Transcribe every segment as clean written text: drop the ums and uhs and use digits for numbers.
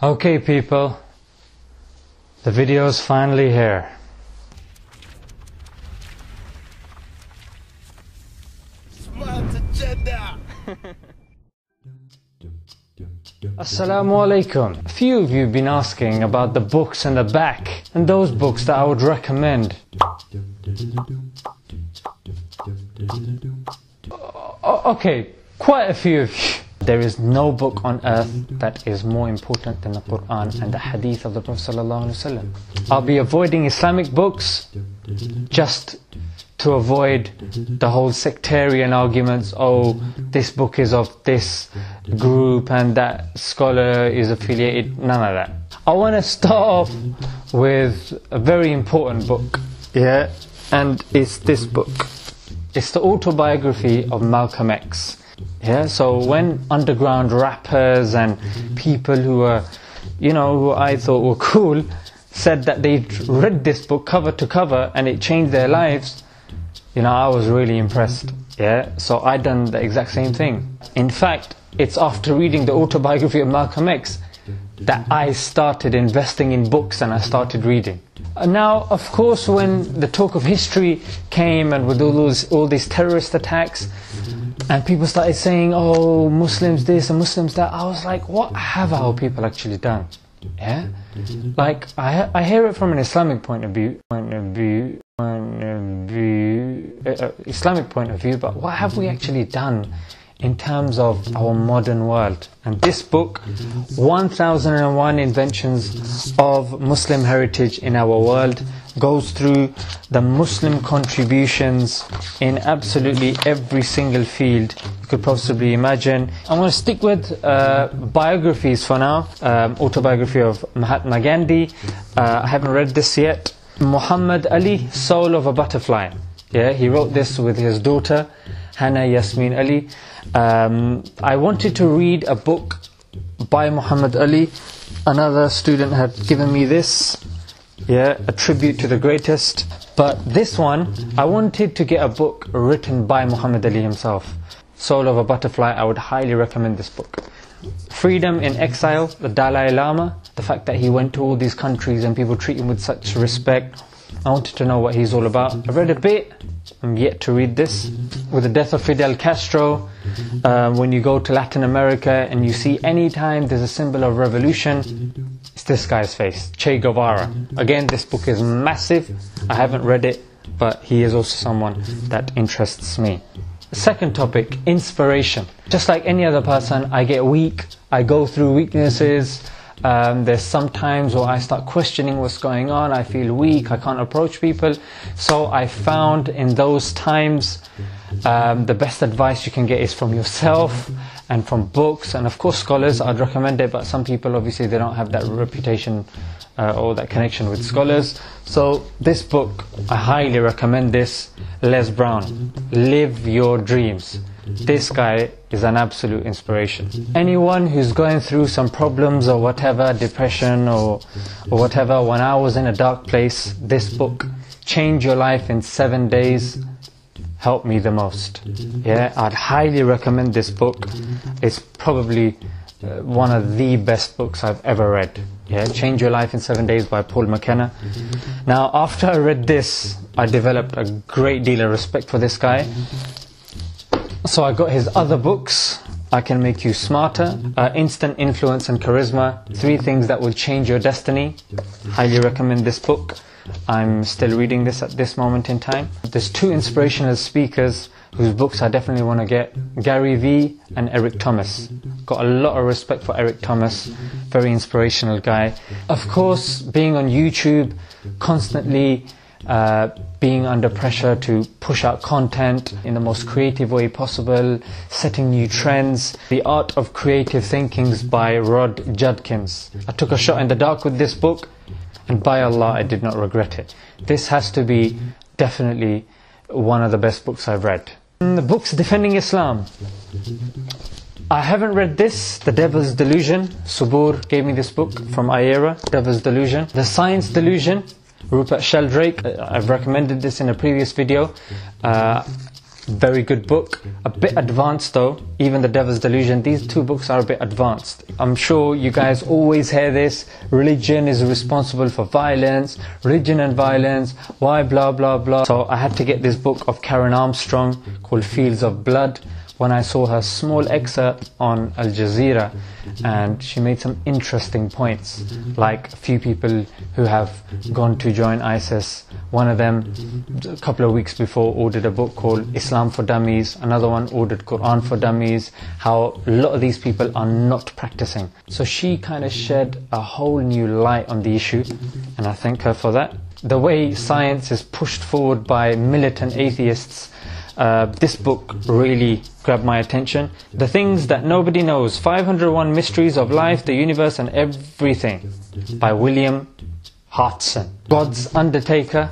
Okay people, the video's finally here. Assalamu alaikum. A few of you have been asking about the books in the back and those books that I would recommend. Okay, quite a few of you. There is no book on earth that is more important than the Quran and the Hadith of the Prophet ﷺ. I'll be avoiding Islamic books just to avoid the whole sectarian arguments. Oh, this book is of this group and that scholar is affiliated. None of that. I want to start off with a very important book. Yeah, and it's this book. It's the autobiography of Malcolm X. Yeah, so when underground rappers and people who were, who I thought were cool, said that they'd read this book cover to cover and it changed their lives, I was really impressed. Yeah, so I done the exact same thing. In fact, it's after reading the autobiography of Malcolm X that I started investing in books and I started reading. Now, of course, when the talk of history came and with all these terrorist attacks, and people started saying, oh, Muslims this and Muslims that, I was like, what have our people actually done? Yeah? Like, I hear it from an Islamic point of view, Islamic point of view, but what have we actually done in terms of our modern world? And this book, 1001 Inventions of Muslim Heritage in Our World, goes through the Muslim contributions in absolutely every single field you could possibly imagine. I'm going to stick with biographies for now. Autobiography of Mahatma Gandhi. I haven't read this yet. Muhammad Ali, Soul of a Butterfly. Yeah, he wrote this with his daughter, Hannah Yasmin Ali. I wanted to read a book by Muhammad Ali. Another student had given me this. Yeah, a tribute to the greatest. But this one, I wanted to get a book written by Muhammad Ali himself. Soul of a Butterfly, I would highly recommend this book. Freedom in Exile, the Dalai Lama. The fact that he went to all these countries and people treat him with such respect. I wanted to know what he's all about. I read a bit. I'm yet to read this. With the death of Fidel Castro, when you go to Latin America and you see any time there's a symbol of revolution, it's this guy's face, Che Guevara. Again, this book is massive. I haven't read it, but he is also someone that interests me. The second topic, inspiration. Just like any other person, I get weak. I go through weaknesses. There's some times where I start questioning what's going on. I feel weak. I can't approach people. So I found in those times the best advice you can get is from yourself and from books, and of course scholars. I'd recommend it, but some people obviously they don't have that reputation or that connection with scholars. So this book, I highly recommend this. Les Brown, Live Your Dreams. This guy is an absolute inspiration. Anyone who's going through some problems or whatever, depression or whatever, when I was in a dark place, this book, Change Your Life in 7 Days, helped me the most. Yeah, I'd highly recommend this book. It's probably one of the best books I've ever read. Yeah, Change Your Life in 7 Days by Paul McKenna. Now, after I read this, I developed a great deal of respect for this guy. So I got his other books, I Can Make You Smarter, Instant Influence and Charisma, 3 Things That Will Change Your Destiny. Highly recommend this book. I'm still reading this at this moment in time. There's 2 inspirational speakers whose books I definitely want to get, Gary Vee and Eric Thomas. Got a lot of respect for Eric Thomas, very inspirational guy. Of course, being on YouTube, constantly being under pressure to push out content in the most creative way possible, setting new trends. The Art of Creative Thinkings by Rod Judkins. I took a shot in the dark with this book, and by Allah, I did not regret it. This has to be definitely one of the best books I've read. The books defending Islam. I haven't read this, The Devil's Delusion. Subur gave me this book from Ayera, Devil's Delusion. The Science Delusion, Rupert Sheldrake. I've recommended this in a previous video. Very good book. A bit advanced though, even The Devil's Delusion. These two books are a bit advanced. I'm sure you guys always hear this. Religion is responsible for violence. Religion and violence. Why blah blah blah. So I had to get this book of Karen Armstrong called Fields of Blood when I saw her small excerpt on Al Jazeera, and she made some interesting points, like a few people who have gone to join ISIS. One of them a couple of weeks before ordered a book called Islam for Dummies. Another one ordered Quran for Dummies. How a lot of these people are not practicing. So she kind of shed a whole new light on the issue, and I thank her for that. The way science is pushed forward by militant atheists, this book really grabbed my attention. The Things That Nobody Knows, 501 Mysteries of Life, the Universe and Everything, by William Hartson. God's Undertaker,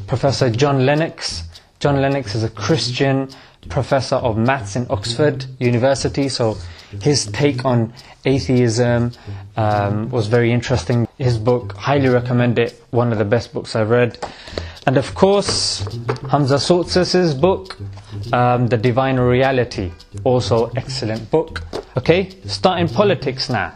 Professor John Lennox. John Lennox is a Christian professor of maths in Oxford University, so his take on atheism was very interesting. His book, highly recommend it, one of the best books I've read. And of course, Hamza Sotsas' book, The Divine Reality, also excellent book. Okay, starting politics now.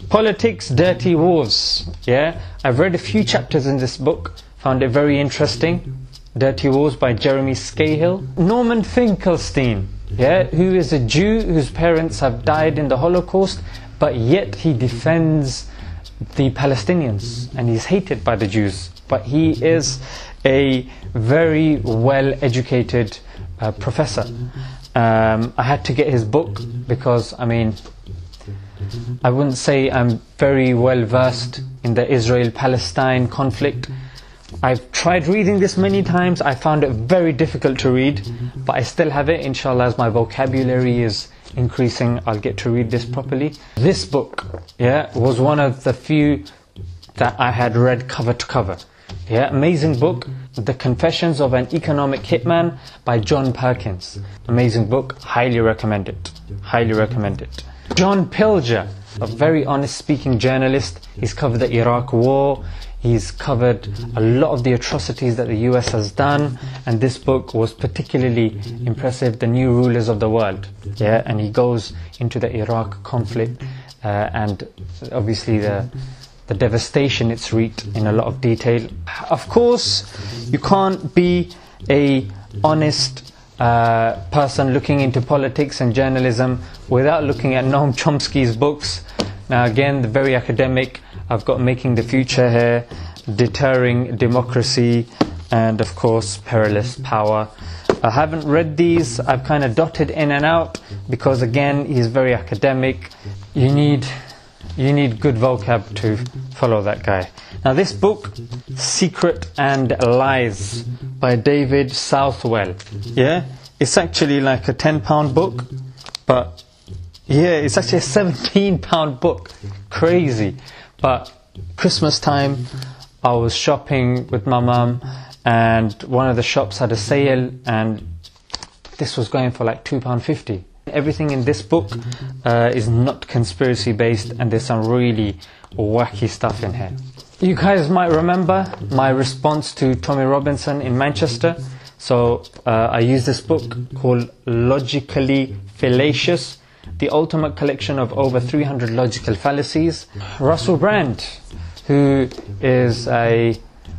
Politics, Dirty Wars. Yeah, I've read a few chapters in this book, found it very interesting. Dirty Wars by Jeremy Scahill. Norman Finkelstein, yeah, who is a Jew whose parents have died in the Holocaust, but yet he defends the Palestinians and he's hated by the Jews. But he is a very well-educated professor. I had to get his book because, I mean, I wouldn't say I'm very well versed in the Israel-Palestine conflict. I've tried reading this many times. I found it very difficult to read, but I still have it. Inshallah, as my vocabulary is increasing, I'll get to read this properly. This book, yeah, was one of the few that I had read cover to cover. Yeah, amazing book. The Confessions of an Economic Hitman by John Perkins. Amazing book. Highly recommend it. Highly recommend it. John Pilger, a very honest speaking journalist. He's covered the Iraq War. He's covered a lot of the atrocities that the US has done, and this book was particularly impressive, The New Rulers of the World. Yeah, and he goes into the Iraq conflict and obviously the devastation it's wreaked in a lot of detail. Of course, you can't be a honest person looking into politics and journalism without looking at Noam Chomsky's books. Now again, they're very academic. I've got Making the Future here, Deterring Democracy, and of course Perilous Power. I haven't read these. I've kind of dotted in and out because again, he's very academic. You need good vocab to follow that guy. Now this book, Secret and Lies by David Southwell. Yeah, it's actually like a £10 book, but yeah, it's actually a £17 book. Crazy. But Christmas time, I was shopping with my mum, and one of the shops had a sale, and this was going for like £2.50. Everything in this book is not conspiracy based, and there's some really wacky stuff in here. You guys might remember my response to Tommy Robinson in Manchester. So I used this book called Logically Fallacious, the ultimate collection of over 300 logical fallacies. Russell Brand, who is a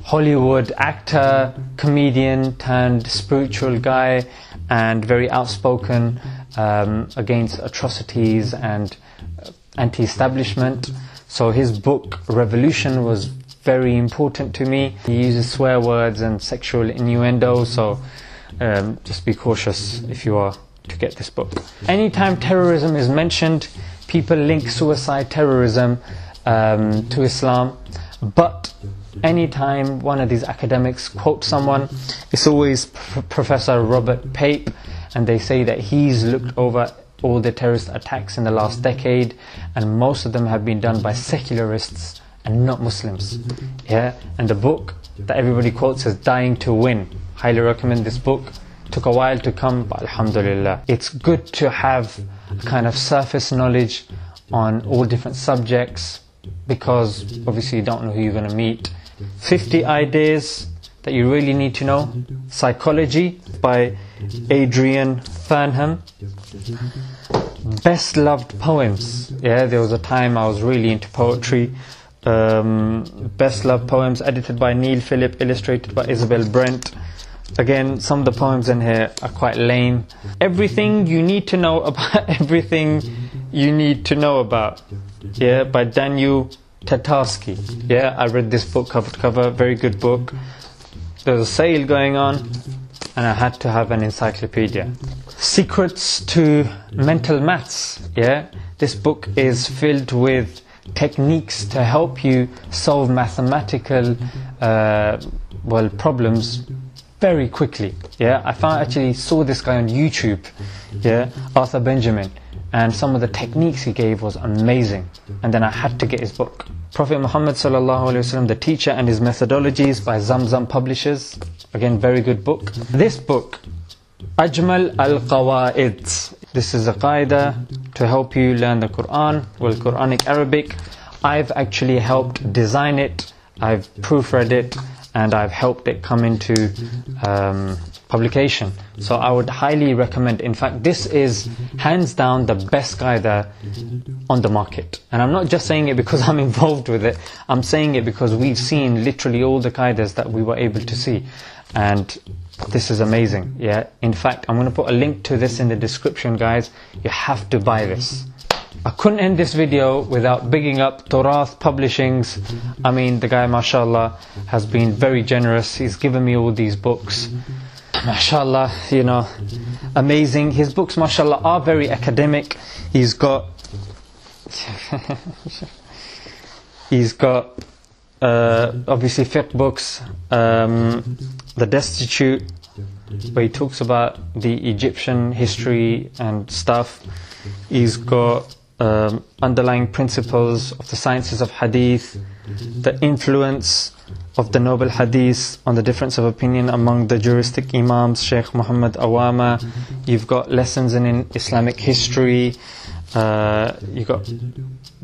Hollywood actor, comedian turned spiritual guy, and very outspoken against atrocities and anti-establishment. So his book Revolution was very important to me. He uses swear words and sexual innuendo, so just be cautious if you are to get this book. Anytime terrorism is mentioned, people link suicide terrorism to Islam, but anytime one of these academics quotes someone, it's always Professor Robert Pape, and they say that he's looked over all the terrorist attacks in the last decade, and most of them have been done by secularists and not Muslims. Yeah, and the book that everybody quotes is Dying to Win. Highly recommend this book. Took a while to come, but alhamdulillah. It's good to have a kind of surface knowledge on all different subjects, because obviously you don't know who you're going to meet. 50 Ideas that you really need to know. Psychology by Adrian Fernham. Best loved poems. Yeah, there was a time I was really into poetry. Best loved poems, edited by Neil Phillip, illustrated by Isabel Brent. Again, some of the poems in here are quite lame. Everything you need to know about everything you need to know about. Yeah, by Daniel Tatarsky. Yeah, I read this book cover to cover. Very good book. There was a sale going on, and I had to have an encyclopedia. Secrets to Mental Maths. Yeah, this book is filled with techniques to help you solve mathematical problems very quickly. Yeah, I actually saw this guy on YouTube. Yeah, Arthur Benjamin, and some of the techniques he gave was amazing. And then I had to get his book. Prophet Muhammad sallallahu alaihi wasallam, the teacher and his methodologies, by Zamzam Publishers. Again, very good book. This book, Ajmal al-Qawaid. This is a qaida to help you learn the Quran, Quranic Arabic. I've actually helped design it, I've proofread it, and I've helped it come into publication. So I would highly recommend. In fact, this is hands down the best qaida on the market. And I'm not just saying it because I'm involved with it. I'm saying it because we've seen literally all the qaidas that we were able to see. And this is amazing. Yeah. In fact, I'm going to put a link to this in the description, guys. You have to buy this. I couldn't end this video without bigging up Turath Publishings. I mean, the guy, mashallah, has been very generous. He's given me all these books. Mashallah, you know, amazing. His books, mashallah, are very academic. He's got obviously fiqh books, The Destitute, where he talks about the Egyptian history and stuff. He's got underlying principles of the sciences of hadith, the influence of the noble hadith on the difference of opinion among the juristic imams, Sheikh Muhammad Awama. You've got lessons in Islamic history. You've got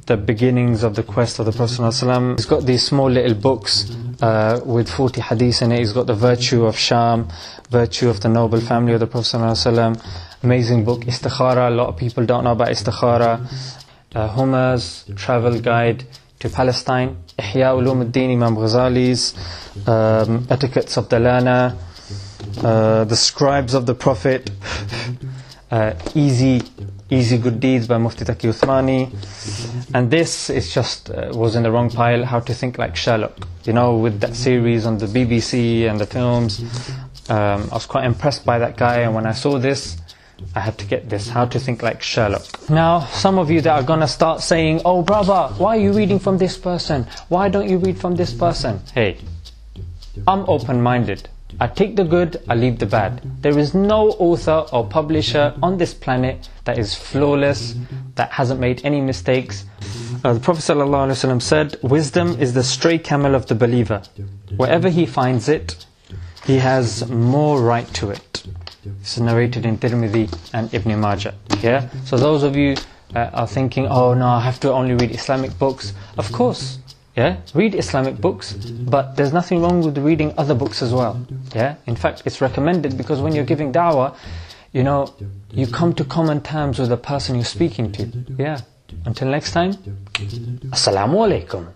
the beginnings of the quest of the Prophet ﷺ. He's got these small little books with 40 hadiths in it. He's got the virtue of Sham, virtue of the noble family of the Prophet ﷺ. Amazing book. Istikhara, a lot of people don't know about Istikhara. Huma's travel guide to Palestine. Ihya Ulumuddin, Imam Ghazali's Etiquettes of the Learner. The Scribes of the Prophet. Easy Good Deeds by Mufti Taqi Uthmani. And this is just was in the wrong pile. How to Think Like Sherlock. You know, with that series on the BBC and the films. I was quite impressed by that guy, and when I saw this, I had to get this, How to Think Like Sherlock. Now, some of you that are gonna start saying, oh brother, why are you reading from this person? Why don't you read from this person? Hey, I'm open-minded. I take the good, I leave the bad. There is no author or publisher on this planet that is flawless, that hasn't made any mistakes. The Prophet ﷺ said, wisdom is the stray camel of the believer. Wherever he finds it, he has more right to it. This is narrated in Tirmidhi and Ibn Majah. Yeah? So those of you are thinking, oh no, I have to only read Islamic books. Of course, yeah, read Islamic books, but there's nothing wrong with reading other books as well. Yeah? In fact, it's recommended because when you're giving da'wah, you know, you come to common terms with the person you're speaking to. Yeah. Until next time, Assalamu alaikum.